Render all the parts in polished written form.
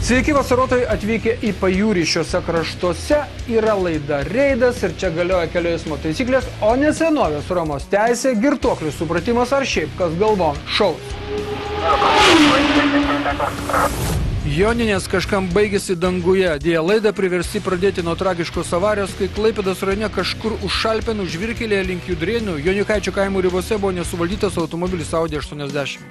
Sveiki vasarotojai atvykę į pajūrį. Šiuose kraštuose yra laida Reidas ir čia galioja kelių eismo taisyklės, o ne senovės Romos teisė, girtuoklių supratimas ar šiaip kas galvon šaus. Joninės kažkam baigėsi danguje. Dėja laidą priversti pradėti nuo tragiškos avarijos, kai Klaipėdos rajone kažkur už Šalpenų žvyrkelėje link Judrėnų Jonikaičio kaimo ribose buvo nesuvaldytas automobilis Audi 80.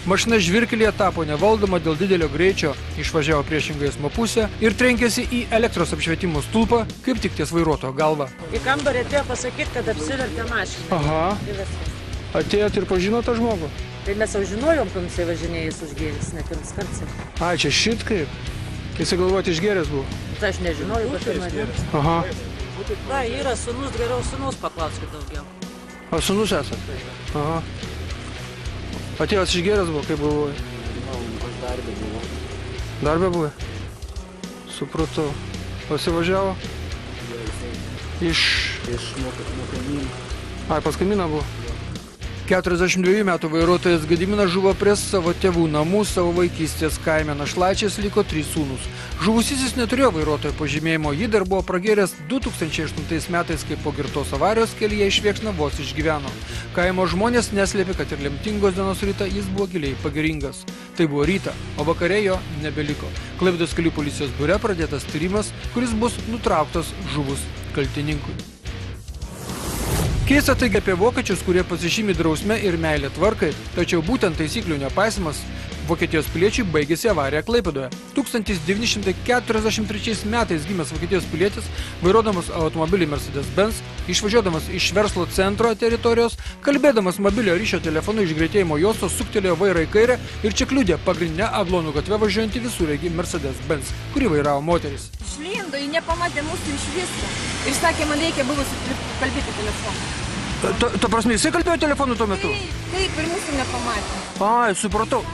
Mašina žvyrkelėje tapo nevaldoma dėl didelio greičio, išvažiavo priešingą eismo pusę ir trenkėsi į elektros apšvietimo stulpą, kaip tik ties vairuotojo galva. Į kambarį atėjo pasakyti, kad apsivertė mašiną. Aha. Atėjot ir pažinot tą žmogų? Tai mes jau žinojom, kad jisai važinėjęs užgėręs, ne pirms kartą. Ai, čia šit kaip? Jisai galvoti išgėręs buvo? Tai aš nežinojau, kad tai mane. Aha. Va, yra sūnus, geriau sūnus paklauskit daugiau. O sūnus esat? Aha. Atėjęs išgėręs buvo, kaip galvoji? Aš darbė buvo. Darbė buvo? Supratau. Pasivažiavo? Iš kaimyno. Ai, pas kaimyną buvo? 42 metų vairuotojas Gediminas žuvo prie savo tėvų namų savo vaikystės kaime. Našlaičiais liko 3 sūnūs. Žuvusysis neturėjo vairuotojo pažymėjimo, jį dar buvo pragėręs 2008 metais, kai po girtos avarijos kelyje iš Viekšna vos išgyveno. Kaimo žmonės neslėpė, kad ir lemtingos dienos rytą jis buvo giliai pageringas. Tai buvo rytą, o vakare jo nebeliko. Klaipėdos kelių policijos biure pradėtas tyrimas, kuris bus nutrauktas žuvus kaltininkui. Keista taigi apie vokiečius, kurie pasižymi drausme ir meilė tvarkai, tačiau būtent taisyklių nepaisimas Vokietijos piliečiui baigėsi avarija Klaipėdoje. 1943 metais gimęs Vokietijos pilietis, vairuodamas automobilį Mercedes-Benz, išvažiuodamas iš verslo centro teritorijos, kalbėdamas mobilio ryšio telefonu iš greitėjimo juostos, suktelėjo vairą į kairę ir čia kliudė pagrindinę Aglonų gatvę važiuojantį visureigį Mercedes-Benz, kurį vairavo moteris. Išlindo, ji nepamatė mūsų iš visko. Ir sakė, man reikia buvo kalbėti telefonu. Ta prasme, jisai kalbėjo telefonu tuo metu? Taip, ir mūsų nepamatė. Ai, supratau.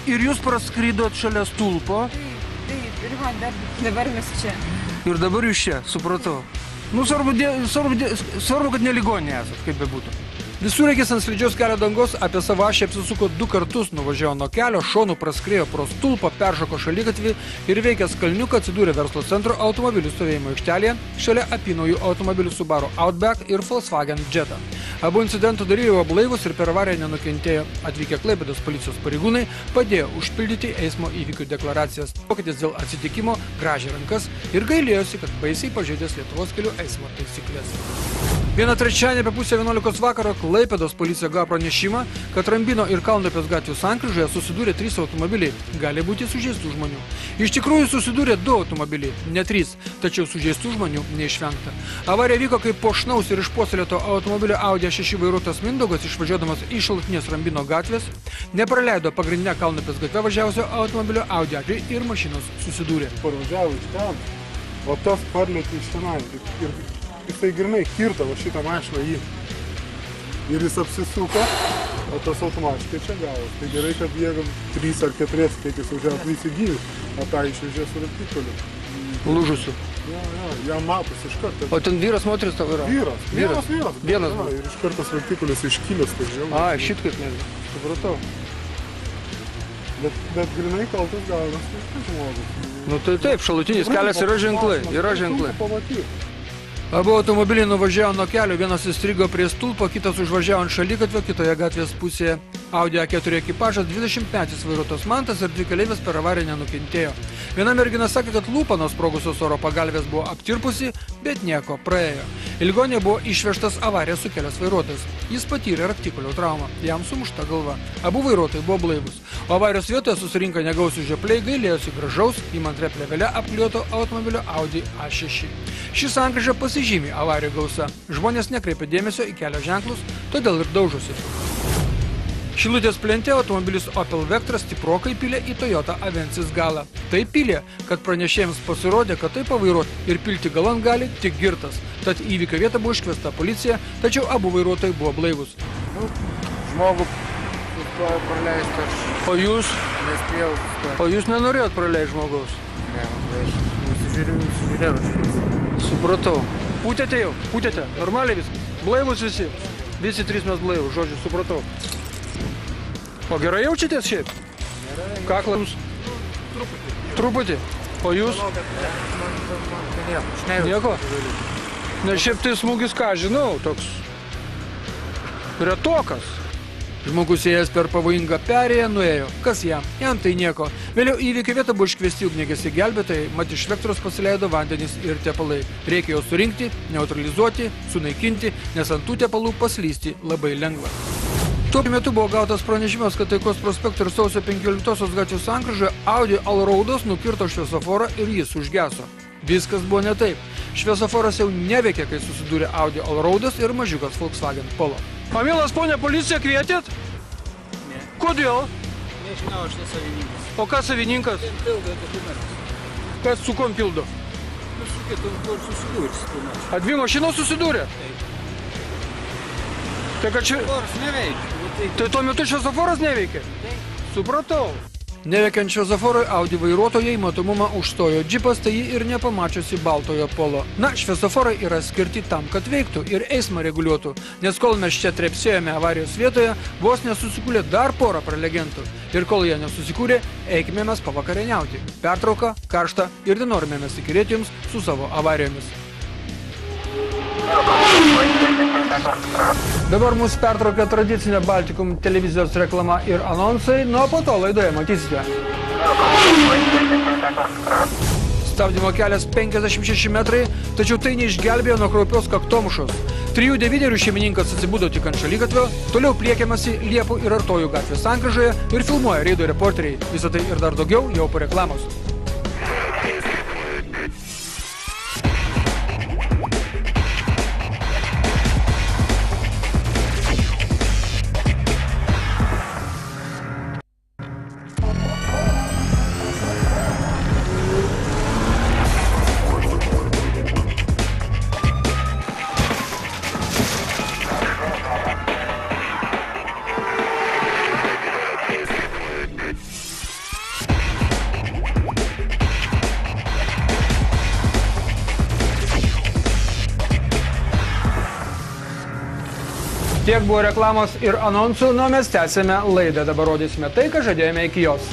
Ir jūs praskrydot šalia stulpo? Taip, ir va, dabar mes čia. Ir dabar jūs čia, supratau. Nu, svarbu, kad ne ligoninė esat, kaip bebūtų. Visureigis ant slidžios kelio dangos apie savo ašį apsisuko 2 kartus, nuvažiavo nuo kelio, šonu praskriejo pro stulpą, peršoko šaligatvį ir veikęs kalniuką atsidūrė verslo centro automobilių stovėjimo aikštelėje šalia apynaujų automobilių Subaru Outback ir Volkswagen Jetta. Abu incidentų dalyviai buvo blaivūs ir per avariją nenukentėjo. Atvykę Klaipėdos policijos pareigūnai padėjo užpildyti eismo įvykių deklaracijas. Vokietis dėl atsitikimo grąžė rankas ir gailėjosi, kad baisiai pažeidęs Lietuvos kelių eismo taisyklės. Vieną trečiadienį apie pusę 11 vakaro Klaipėdos policija gavo pranešimą, kad Rambino ir Kalnupės gatvių sankryžoje susidūrė 3 automobiliai. Gali būti sužeistų žmonių. Iš tikrųjų susidūrė 2 automobiliai, ne 3, tačiau sužeistų žmonių neišvengta. Avarija vyko, kai po šnaus ir išpuoselėto automobilio Audi A6 vairuotojas Mindaugas, išvažiuodamas iš šalutinės Rambino gatvės, nepraleido pagrindinę Kalnupės gatvę važiavusio automobilio Audi A3 ir mašinos susidūrė. Parvažiavo iš ten, o tas parlėtė iš tenai ir jisai grinai kirto va šitą mašiną jį. Ir jis apsisuko, o tas automatiškai čia gavos. Tai gerai, kad jie 3 ar 4, kiek jis važiavo, visi gyvi, o tą išvežė su raktikoliu. Lūžusiu. Jam matos iš karto. O ten vyras, moteris tavo yra? Vyras. Vienas buvo. Ir iš karto raktikolius iškilęs, tai jau. Ai, šit kaip netgi. Supratau. Bet grinai kaltas gavas, tai žmogus. Nu tai taip, šalutinis kelias yra ženklai. Pamatyti. Abu automobiliai nuvažiavo nuo kelio, vienas įstrigo prie stulpo, kitas užvažiavo ant šaligatvio, kitoje gatvės pusėje. Audi A4 ekipažas 20-metis vairuotojas Mantas ir 2 keleivės per avariją nenukentėjo. Viena mergina sakė, kad lūpa nuo sprogusios oro pagalvės buvo aptirpusi, bet nieko, praėjo. Į ligoninę buvo išvežtas avariją sukėlęs vairuotojas. Jis patyrė raktikulio traumą, jam sumušta galva. Abu vairuotojai buvo blaivūs. O avarijos vietoje susirinko negausių žiopliai, gailėjosi gražaus, įmantrė plėvelę apklijuoto automobilio Audi A6. Ši sankryža pasižymi avarijų gausa. Žmonės nekreipia dėmesio į kelio ženklus, todėl ir daužosi. Šilutės plente automobilis Opel Vectra stiprokai pylė į Toyota Avensis galą. Tai pylė, kad pranešėjams pasirodė, kad tai pavairuoti ir pilti galan gali tik girtas. Tad įvykio vietą buvo iškviesta policija, tačiau abu vairuotojai buvo blaivūs. Žmogų sustojo praleisti aš. O jūs? Nespėjau sustojoti. O jūs nenorėjot praleisti žmogaus? Ne, aš nusižiūrėjau. Supratau. Pūtėte jau? Pūtėte? Normaliai viskas? Blaivūs visi? Visi 3 mes blaivūs, žodžiu, supratau. O gerai jaučiatės šiaip? Kaklas? Truputį. O jūs? Nieko? Na šiaip tai smūgis, ką žinau, toks retokas. Žmogus ėjęs per pavojingą perėją nuėjo. Kas jam? Jam tai nieko. Vėliau įvykio vietą buvo iškviesti ugniagesiai gelbėtojai, mat iš elektros pasileido vandenys ir tepalai. Reikia juos surinkti, neutralizuoti, sunaikinti, nes ant tų tepalų paslysti labai lengva. Tuo metu buvo gautas pranešimas, kad Taikos prospekto ir sausio 15 gatvės sankryžoje Audi Allroadas nukirto šviesoforą ir jis užgeso. Viskas buvo ne taip. Šviesoforas jau neveikė, kai susidūrė Audi Allroadas ir mažiukas Volkswagen Polo. Pamėlas, ponė, policiją kvietėt? Ne. Kodėl? Nežinau, aš nesavininkas. O kas savininkas? Pildo dokumentus. Kas su kom pildo? Nu, su kitom, kur susidūrė su kuo nors. A dvi mašinos susidūrė? Taip. Tai kad čia... Šviesoforas neveikia. Tai tuo metu šviesoforas neveikė? Supratau. Neveikiant šviesoforui Audi vairuotojai matomumą užstojo džipas, tai jį ir nepamačiusi baltojo Polo. Na, šviesoforai yra skirti tam, kad veiktų ir eismą reguliuotų, nes kol mes čia trepsėjome avarijos vietoje, vos nesusikūrė dar porą prelegentų. Ir kol jie nesusikūrė, eikime mes pavakarieniauti. Pertrauka, karšta ir nenorime mes įkirėti jums su savo avarijomis. Dabar mūsų pertraukia tradicinė Baltikum televizijos reklama ir anonsai, nuo po to laidoje matysite. Stabdymo kelias 56 metrai, tačiau tai neišgelbėjo nuo kraupios kaktomušos. 3-9 šeimininkas atsibudo tik ant šaligatvio, toliau pliekiamasi Liepų ir Artojų gatvės sankryžoje ir filmuoja reido reporteriai. Visą tai ir dar daugiau jau po reklamos. Tiek buvo reklamos ir anonsų, nuo mes tęsėme laidą. Dabar rodysime tai, ką žadėjome iki jos.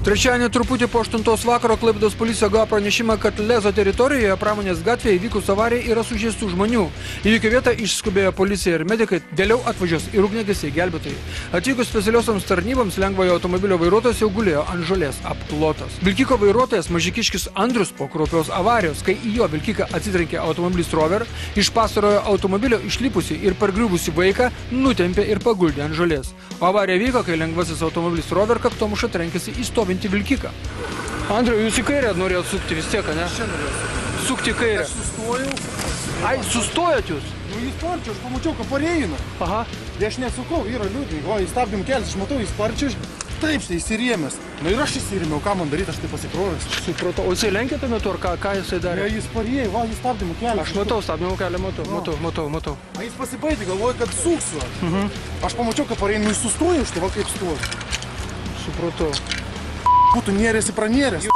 Trečiadienį truputį po 8 vakaro Klaipėdos policija gavo pranešimą, kad Lezo teritorijoje Pramonės gatvėje įvykus avarijai yra sužeistų žmonių. Įvykio vietą išskubėjo policija ir medikai, vėliau atvažiuos ir ugniagesiai gelbėtojai. Atvykus specialiosioms tarnyboms lengvojo automobilio vairuotojas jau gulėjo ant žolės apklotas. Vilkiko vairuotojas Mažikiškis Andrius po kraupios avarijos, kai į jo vilkiką atsitrenkė automobilis Rover, iš pastarojo automobilio išlipusi ir pargriuvusi vaiką nutempė ir paguldė ant žolės. O avarija vyko, kai lengvasis automobilis Rover kaktomuša trenkėsi į stovintį vilkiką. Andriu, jūs į kairę norėjot sukti vis tiek, ne? Sukti į kairę. Aš sustojau. Ai, sustojat jūs? Nu, jis sparčiai, aš pamačiau, kad pareina. Aha. Tai aš nesukau, yra liūdai. O, jis stabdym kelias, aš matau, jis sparčiai. Taip, štai įsirėmęs. Na ir aš įsirėmiau, ką man daryti, aš tai pasikrovęs. Supratau. O jisai lenkė tuo metu, ar ką jisai darė? Ne, jis parėjo, va, jis stabdym kelias. Aš matau stabdymo kelią, matau. A, jis pasibaidė, galvoja, kad suksiu. Aš pamačiau, kad pareina, jis sustojo, štai va kaip stovi. Supratau. Būtų nėrėsi pranėrės.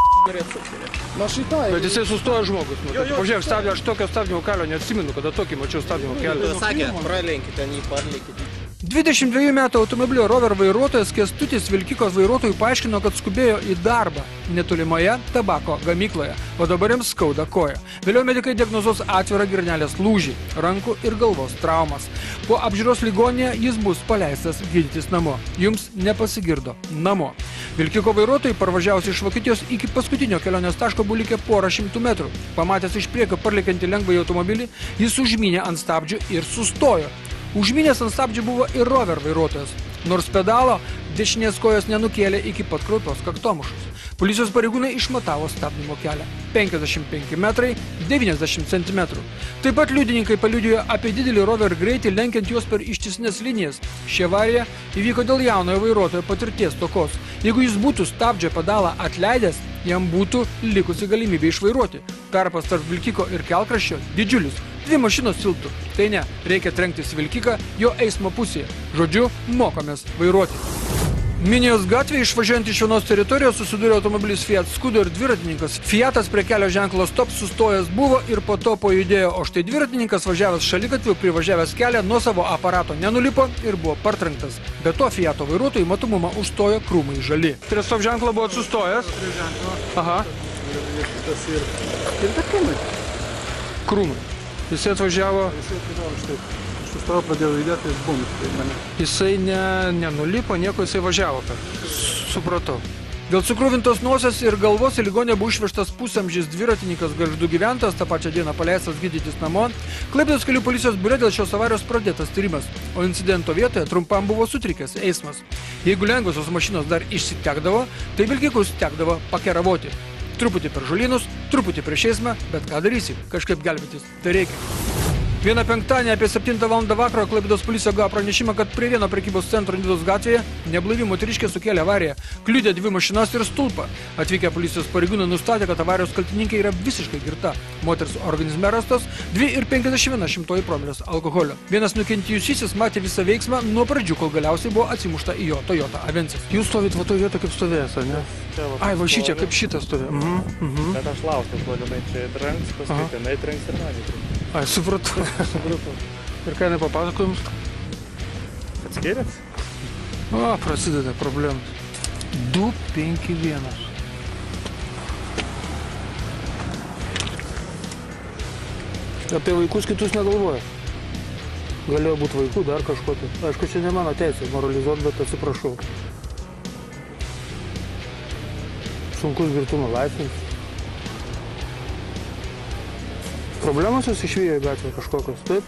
Na šitai. Bet jisai sustojo žmogus. Pažiūrėk, aš tokio stabdymo kelio neatsimenu, kada tokį mačiau stabdymo kelią. Sakė, pralenkite, nei parlenkite. 22 metų automobilio Rover vairuotojas Kęstutis vilkikos vairuotojui paaiškino, kad skubėjo į darbą netolimoje tabako gamykloje, o dabar jiems skauda koją. Vėliau medikai diagnozuos atvirą girnelės lūžį, rankų ir galvos traumas. Po apžiūros ligoninėje jis bus paleistas gydytis namo. Jums nepasigirdo namo. Vilkiko vairuotojai parvažiavusi iš Vokietijos iki paskutinio kelionės taško buvo likę porą šimtų metrų. Pamatęs iš priekio parlėkiantį lengvąjį automobilį, jis užmynė ant stabdžių ir sustojo. Užmynęs ant stabdžių buvo ir Rover vairuotojas, nors pedalo dešinės kojos nenukėlė iki pat kraupios kaktomušos. Policijos pareigūnai išmatavo stabdymo kelią – 55 metrai 90 cm. Taip pat liudininkai paliudijo apie didelį Rover greitį lenkiant juos per ištisines linijas. Ši avarija įvyko dėl jaunojo vairuotojo patirties stokos. Jeigu jis būtų stabdžio pedalą atleidęs, jam būtų likusi galimybė išvairuoti. Tarpas tarp vilkiko ir kelkraščio didžiulis. 2 mašinos silptų. Tai ne, reikia trenktis vilkiką jo eismo pusėje. Žodžiu, mokomės vairuoti. Minijos gatvėje išvažiuojant iš vienos teritorijos susidūrė automobilis Fiat Scudo ir dviratininkas. Fiatas prie kelio ženklo stop sustojęs buvo ir po to pajudėjo, o štai dviratininkas važiavęs šaligatviu, privažiavęs kelią, nuo savo aparato nenulipo ir buvo partrenktas. Be to Fiato vairuotojų matomumą užstojo krūmai žali. Prie stop ženklo buvo sustojęs. Aha. Ir ta krūmai. Krūmai. Jisai atvažiavo. Jisai atvažiavo štai. Sustavo, pradėjo judėti, jis bum. Jisai nenulipo, nieko jisai važiavo. Supratau. Dėl sukrūvintos nosies ir galvos į ligoninę buvo išvežtas pusamžis dviratininkas Gargždų gyventojas, tą pačią dieną paleistas gydytis namo. Klaipėdos kelių policijos biure dėl šios avarijos pradėtas tyrimas, o incidento vietoje trumpam buvo sutrikęs eismas. Jeigu lengvosios mašinos dar išsitekdavo, tai vilkikus tekdavo pakeravoti. Truputį per žolynus, truputį prieš eismą, bet ką darysi, kažkaip gelbėtis, tai reikia. Vieną penktadienį apie 7 val. Vakaro Klaipėdos policija gavo pranešimą, kad prie vieno prekybos centro Nidos gatvėje neblaivi moteriškė sukėlė avariją, kliudė 2 mašinas ir stulpą. Atvykę policijos pareigūnai nustatė, kad avarijos kaltininkė yra visiškai girta. Moters organizme rastos 2,51 promilės alkoholio. Vienas nukentėjusysis matė visą veiksmą nuo pradžių, kol galiausiai buvo atsimušta į jo Toyota Avensis. Jūs stovit va toje vietoje kaip stovėjęs, ar ne? Ai, va šičia, kaip šitas stovė. Bet aš laukiu, kol jinai čia trenks, paskui jinai trenks ir mane trenks. Ai, supratau. Ir ką jinai papasako jums? Atskirėt? O, prasideda problemas. 251. Apie vaikus kitus negalvoja. Galėjo būti vaikų, dar kažko tai. Aišku, čia ne mano teisė moralizuoti, bet atsiprašau. Sunkus girtumo laipsnis. Problemos jūs išvijo į gatvę kažkokios, taip?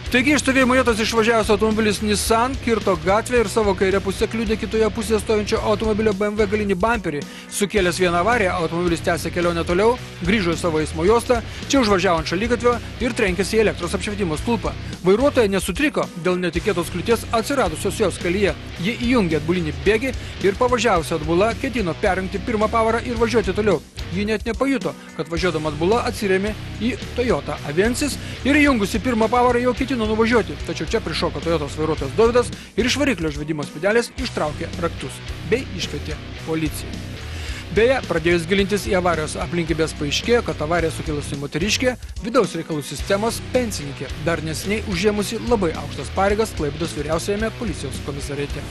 Taigi iš stovėjimo vietos išvažiavęs automobilis Nissan kirto gatvę ir savo kairę pusę kliudė kitoje pusėje stovinčio automobilio BMW galinį bamperį. Sukėlęs vieną avariją, automobilis tęsė kelionę toliau, grįžo į savo eismo juostą, čia užvažiavo ant šaligatvio ir trenkėsi į elektros apšvietimo stulpą. Vairuotoja nesutriko dėl netikėtos kliūties atsiradusios jos kelyje. Ji įjungė atbulinį bėgį ir pavažiavusi atbula ketino perjungti pirmą pavarą ir važiuoti toliau. Ji net nepajuto, kad važiuodama atbula atsirėmė į Toyota Avensis ir įjungusi pirmą pavarą jau ketino nuvažiuoti. Tačiau čia prišoko Toyotos vairuotojas Dovydas ir iš variklio žvedimo spydelės ištraukė raktus bei iškvietė policiją. Beje, pradėjus gilintis į avarijos aplinkybės paaiškėjo, kad avariją sukėlusi moteriškė, vidaus reikalų sistemos pensininkė, dar neseniai užėmusi labai aukštas pareigas Klaipėdos vyriausiajame policijos komisariate.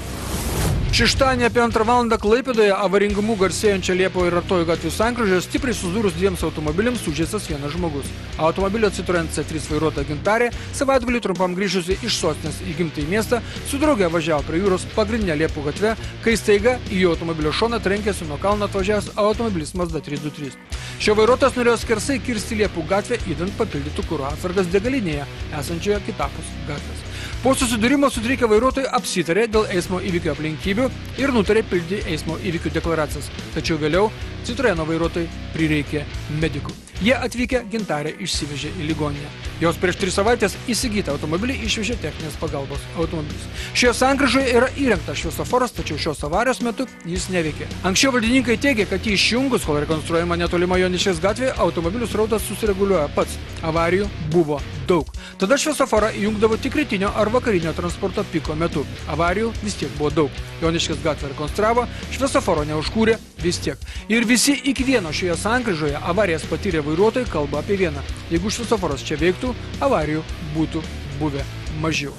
Šeštadienį apie 2 val. Klaipėdoje avaringumu garsėjančia Liepo ir Ratojų gatvių sankryžoje stipriai susidūrus 2 automobiliams sužeistas vienas žmogus. Automobilio Citroen C3 vairuotoja Gintarė savaitgalį trumpam grįžusi iš sostinės į gimtąjį miestą su drauge važiavo prie jūros pagrindinę Liepų gatvę, kai staiga į jo automobilio šoną trenkėsi nuo kalno atvažiavęs automobilis Mazda 323. Šio vairuotojas norėjo skersai kirsti Liepų gatvę, įdant papildytų kuro atsargas degalinėje, esančioje kitapus gatvės. Po susidūrimo sutrikę vairuotojai apsitarė dėl eismo įvykio aplinkybių ir nutarė pildyti eismo įvykių deklaracijas. Tačiau vėliau Citroeno vairuotojai prireikė medikų. Jie atvykę Gintarę išsivežė į ligoninę. Jos prieš 3 savaitės įsigytą automobilį išvežė techninės pagalbos automobilis. Šioje sankryžoje yra įrengtas šviesoforas, tačiau šios avarijos metu jis neveikė. Anksčiau valdininkai teigė, kad jį išjungus, kol rekonstruojama netolima Joniškės gatvėje, automobilių srautas susireguliuoja pats. Avarijų buvo daug. Tada šviesoforą įjungdavo tik rytinio ar vakarinio transporto piko metu. Avarijų vis tiek buvo daug. Joniškės gatvę rekonstravo, šviesoforo neužkūrė vis tiek. Ir visi iki vieno šioje sankryžoje avarijas patyrė vairuotojai kalba apie vieną. Jeigu šviesoforas čia veiktų, avarijų būtų buvę mažiau.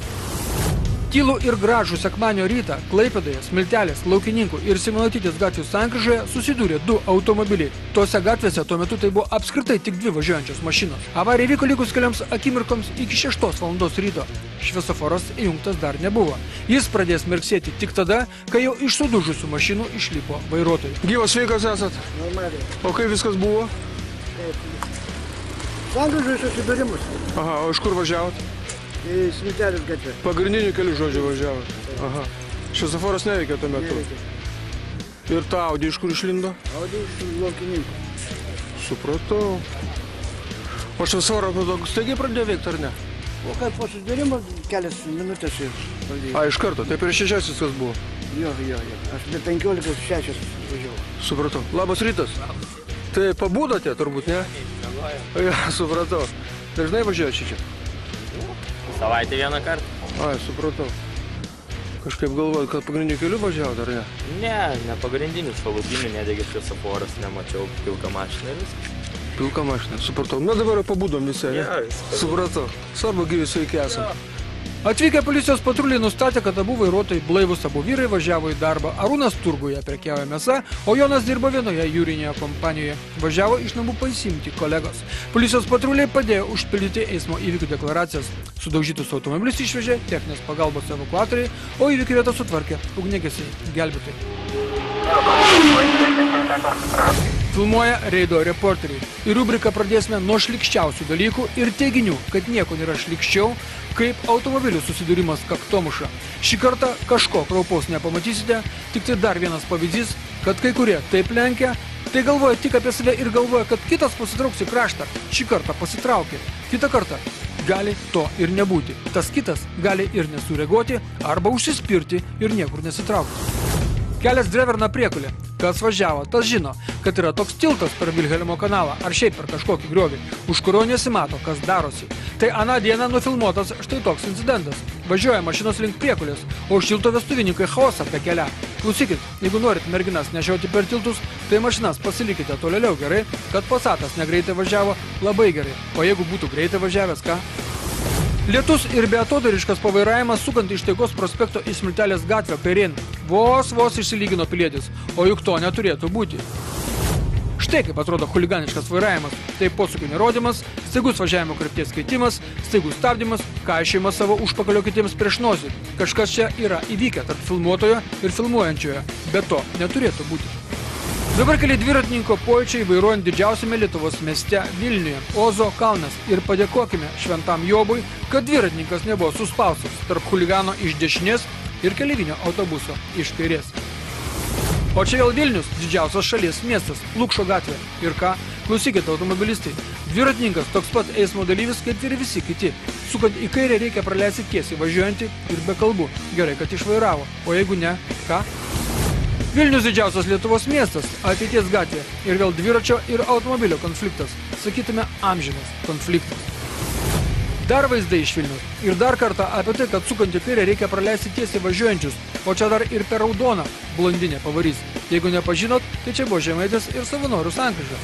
Tylų ir gražų sekmadienio rytą Klaipėdoje, Smiltelės, Laukininkų ir Simonaitytės gatvių sankryžoje susidūrė 2 automobiliai. Tose gatvėse tuo metu tai buvo apskritai tik 2 važiuojančios mašinos. Avarija vyko likus kelioms akimirkoms iki 6 val. Ryto. Šviesoforas įjungtas dar nebuvo. Jis pradės mirksėti tik tada, kai jau iš sudužusių mašinų išlipo vairuotojai. Gyvas, sveikas esat? Normaliai. O kaip viskas buvo? Sankryžoje susidūrimus. Aha, o iš kur važiavot? Į Smiltelės gatvę. Pagrindinių kelių žodžių važiavot. Aha. Šviesoforas neveikia tuo metu. Ir ta Audi iš kur išlindo? Audi iš Laukininkų. Supratau. O šviesoforas staigiai pradėjo veikti, ar ne? O kaip po susidūrimo kelias minutės ir pradėjo. A, iš karto. Tai prieš 6 viskas buvo. Jo. Aš be 15-6 važiavau. Supratau. Labas rytas. Tai pabudote turbūt, ne? Ja, supratau. Dažnai važiuoja čia? Savaitę vieną kartą. Ai, supratau. Kažkaip galvojat, kad pagrindiniu keliu važiavo, ar ne? Ne pagrindinių šalutinių, nedegė šviesoforas, nemačiau pilką mašiną ir viskas. Pilka mašina, supratau. Na dabar pabudom visi, ne? Ja, viskas. Supratau. Svarbu, gyvi sveiki esam. Atvykę policijos patruliai nustatė, kad abu vairuotojai blaivus abu vyrai važiavo į darbą. Arūnas turguje prekiavo mėsa, o Jonas dirbo vienoje jūrinėje kompanijoje. Važiavo iš namų pasimti kolegos. Policijos patruliai padėjo užpildyti eismo įvykių deklaracijas. Sudaužytus automobilius išvežė techninės pagalbos evakuatoriai, o įvykių vietą sutvarkė ugniagesiai gelbėtojai. Filmuoja reido reporteriai. Į rubriką pradėsime nuo šlykščiausių dalykų ir teiginių, kad nieko nėra šlykščiau, kaip automobilių susidūrimas kaktomuša. Šį kartą kažko kraupaus nepamatysite, tik tai dar vienas pavyzdys, kad kai kurie taip lenkia, tai galvoja tik apie save ir galvoja, kad kitas pasitrauks į kraštą. Šį kartą pasitraukė. Kitą kartą gali to ir nebūti. Tas kitas gali ir nesureaguoti arba užsispirti ir niekur nesitraukti. Kelias Dreverna priekulė. Kas važiavo, tas žino, kad yra toks tiltas per Vilhelmo kanalą ar šiaip per kažkokį griovį, už kurio nesimato, kas darosi. Tai aną dieną nufilmuotas štai toks incidentas. Važiuoja mašinos link priekulės, o už tilto vestuvininkai chaosą be kelią. Klausykit, jeigu norit merginas nešiauti per tiltus, tai mašinas pasilikite tolėliau gerai, kad Passatas negreitai važiavo labai gerai. O jeigu būtų greitai važiavęs, ką? Lietus ir beatodariškas pavairavimas sukant iš Taikos prospekto į Smiltelės gatvę kairėn. Vos išsilygino pilietis, o juk to neturėtų būti. Štai kaip atrodo chuliganiškas vairavimas. Tai posūkių nerodymas, staigus važiavimo krypties keitimas, staigus stabdymas, kaišėjimas savo užpakalio kitiems prieš nosį. Kažkas čia yra įvykę tarp filmuotojo ir filmuojančiojo, bet to neturėtų būti. Dabar keli dviratininko pojūčiai vairuojant didžiausiame Lietuvos mieste Vilniuje, Ozo kalnas. Ir padėkokime šventam Jobui, kad dviratininkas nebuvo suspaustas tarp chuligano iš dešinės ir keleivinio autobuso iš kairės. O čia vėl Vilnius, didžiausias šalies miestas, Lukšo gatvė. Ir ką? Klausykite, automobilistai. Dviratininkas toks pat eismo dalyvis, kaip ir visi kiti. Sukant į kairę reikia praleisti tiesiai važiuojantį ir be kalbų. Gerai, kad išvairavo. O jeigu ne, ką? Vilnius didžiausias Lietuvos miestas, ateities gatvė ir vėl dviračio ir automobilio konfliktas. Sakytume, amžinas konfliktas. Dar vaizdai iš Vilnius. Ir dar kartą apie tai, kad sukant į kairę reikia praleisti tiesiai važiuojančius, o čia dar ir per raudoną blondinę pavarys. Jeigu nepažinot, tai čia buvo Žemaitės ir Savanorių sankryža.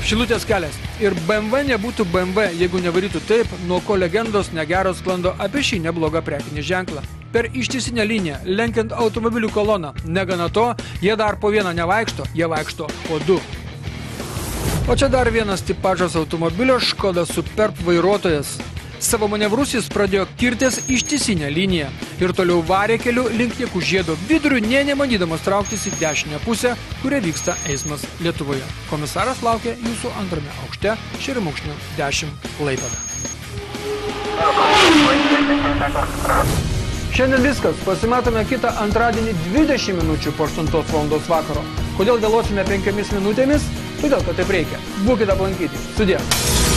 Šilutės kelias. Ir BMW nebūtų BMW, jeigu nevarytų taip, nuo ko legendos negeros sklando apie šį neblogą prekinį ženklą. Per ištisinę liniją, lenkiant automobilių koloną. Negana to, jie dar po vieną nevaikšto, jie vaikšto po du. O čia dar vienas tipažas automobilio Škoda Superb vairuotojas. Savo manevrus jis pradėjo kirtęs ištisinę liniją ir toliau varė keliu link Niekų žiedo vidurių, nemanydamas trauktis į dešinę pusę, kuria vyksta eismas Lietuvoje. Komisaras laukia jūsų antrame aukšte, Šerimukšnių 10 Klaipėda. Šiandien viskas. Pasimatome kitą antradienį 20 minučių po 8 val. Vakaro. Kodėl vėluosime 5 minutėmis? Todėl, kad taip reikia. Būkite aplankyti. Sudie.